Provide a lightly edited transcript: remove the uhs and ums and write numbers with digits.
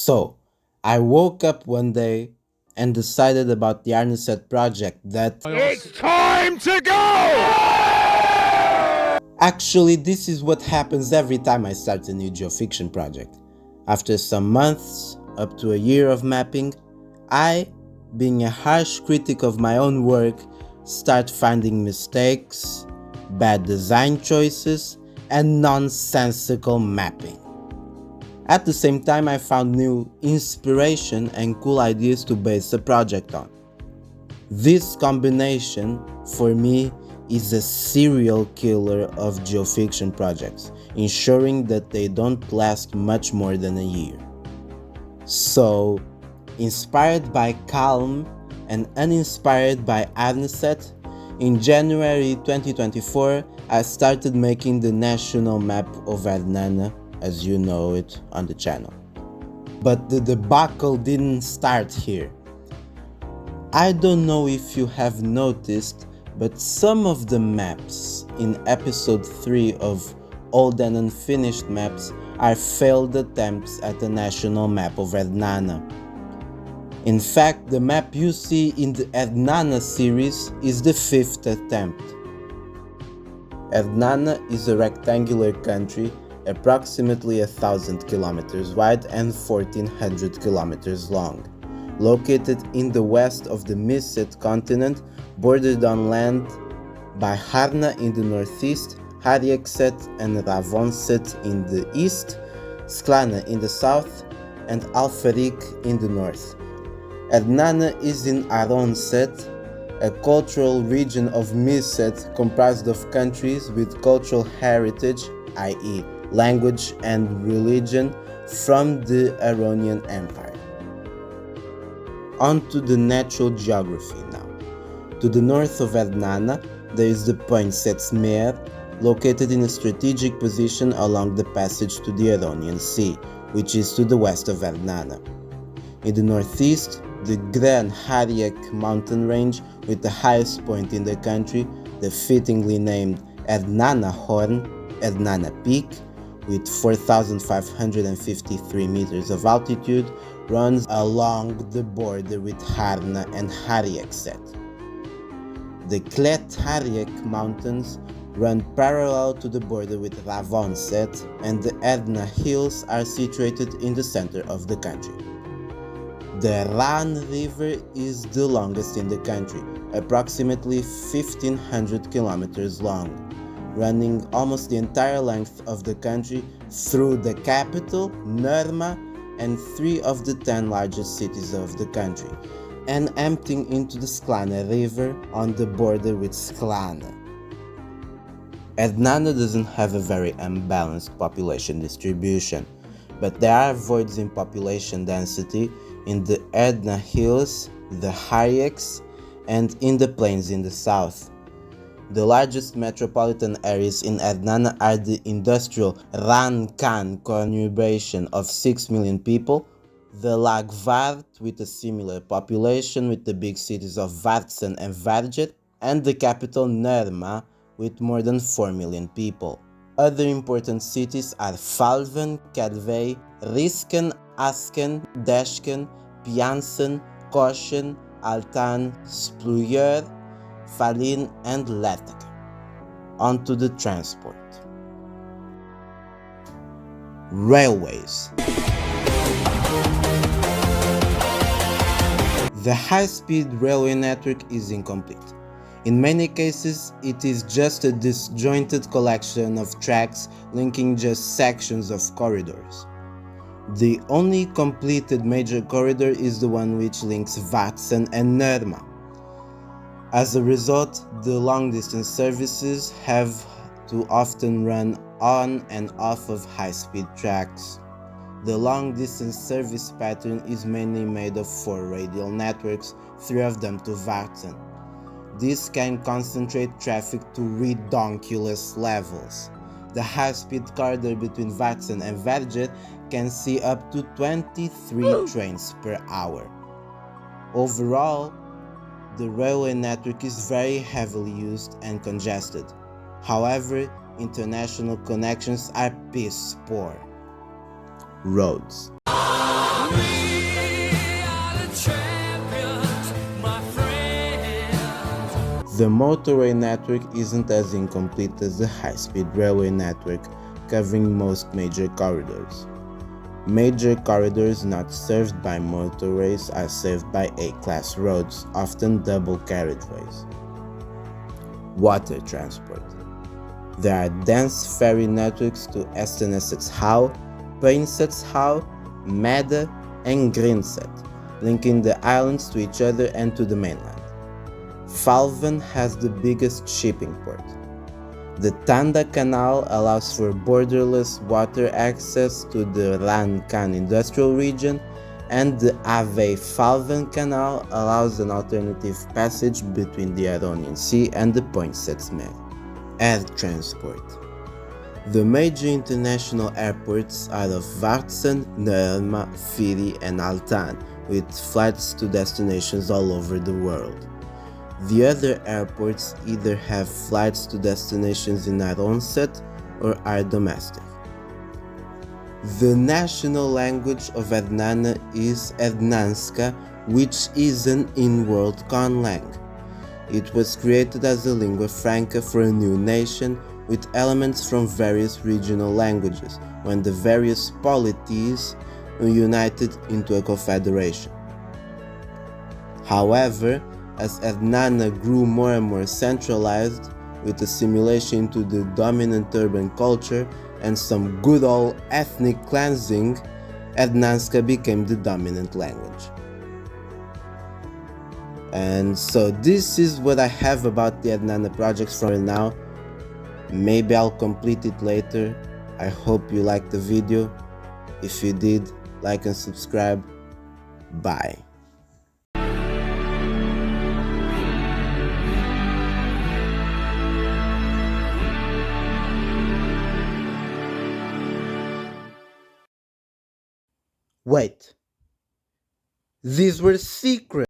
So, I woke up one day and decided about the Arneset project that It's time to go! actually this is what happens every time I start a new geofiction project. After some months, up to a year of mapping, I, being a harsh critic of my own work, start finding mistakes, bad design choices, and nonsensical mapping. At the same time, I found new inspiration and cool ideas to base a project on. This combination, for me, is a serial killer of geofiction projects, ensuring that they don't last much more than a year. So, inspired by Calm and uninspired by Arneset, in January 2024, I started making the national map of Erdnana, as you know it on the channel. But the debacle didn't start here. I don't know if you have noticed, but some of the maps in episode 3 of Old and Unfinished Maps are failed attempts at a national map of Erdnana. In fact, the map you see in the Erdnana series is the 5th attempt. Erdnana is a rectangular country approximately 1,000 kilometers wide and 1,400 kilometers long, located in the west of the Arneset continent, bordered on land by Harna in the northeast, Arneset and Ravonset in the east, Sklana in the south, and Alfarik in the north. Erdnana is in Arneset, a cultural region of Arneset comprised of countries with cultural heritage, i.e. language and religion, from the Aronian Empire. On to the natural geography now. To the north of Erdnana, there is the point Setsmer, located in a strategic position along the passage to the Aronian Sea, which is to the west of Erdnana. In the northeast, the Gran Hariak mountain range, with the highest point in the country, the fittingly named Erdnana Horn, Erdnana Peak, with 4,553 meters of altitude, runs along the border with Harna and Arneset. The Klet Hariak mountains run parallel to the border with Ravonset, and the Erdna hills are situated in the center of the country. The Ran River is the longest in the country, approximately 1,500 kilometers long, running almost the entire length of the country through the capital, Nerma, and 3 of the 10 largest cities of the country, and emptying into the Sklana River on the border with Sklana. Erdnana doesn't have a very unbalanced population distribution, but there are voids in population density in the Erdna hills, the Hariaks, and in the plains in the south. The largest metropolitan areas in Erdnana are the industrial Ran-Kan conurbation of 6 million people, the Lagvard with a similar population with the big cities of Varzan and Varjet, and the capital Nerma with more than 4 million people. Other important cities are Falven, Kervey, Risken, Asken, Deshken, Piansen, Koshen, Altan, Spluyer, Falin, and Letek. On to the transport. Railways. The high-speed railway network is incomplete. In many cases, it is just a disjointed collection of tracks linking just sections of corridors. The only completed major corridor is the one which links Vatsan and Nerma. As a result, the long-distance services have to often run on and off of high-speed tracks. The long-distance service pattern is mainly made of 4 radial networks, 3 of them to Vatsan. This can concentrate traffic to redonkulous levels. The high-speed corridor between Vatsan and Varjet can see up to 23 trains per hour. Overall, the railway network is very heavily used and congested. However, international connections are piss poor. Roads. The motorway network isn't as incomplete as the high-speed railway network, covering most major corridors. Major corridors not served by motorways are served by A-class roads, often double carriageways. Water transport. There are dense ferry networks to Erdnana, Arneset, Meda, and Grinset, linking the islands to each other and to the mainland. Falven has the biggest shipping port. The Tanda Canal allows for borderless water access to the Lankan industrial region, and the Ave-Falven Canal allows an alternative passage between the Ionian Sea and the Poinsett Med. Air transport. The major international airports are of Varzan, Narma, Firi, and Altan, with flights to destinations all over the world. The other airports either have flights to destinations in Arneset or are domestic. The national language of Erdnana is Erdnanska, which is an in-world conlang. It was created as a lingua franca for a new nation with elements from various regional languages when the various polities were united into a confederation. However, as Erdnana grew more and more centralized, with assimilation into the dominant urban culture and some good old ethnic cleansing, Erdnanska became the dominant language. And so this is what I have about the Erdnana projects for now. Maybe I'll complete it later. I hope you liked the video. If you did, like and subscribe. Bye. Wait, these were secrets.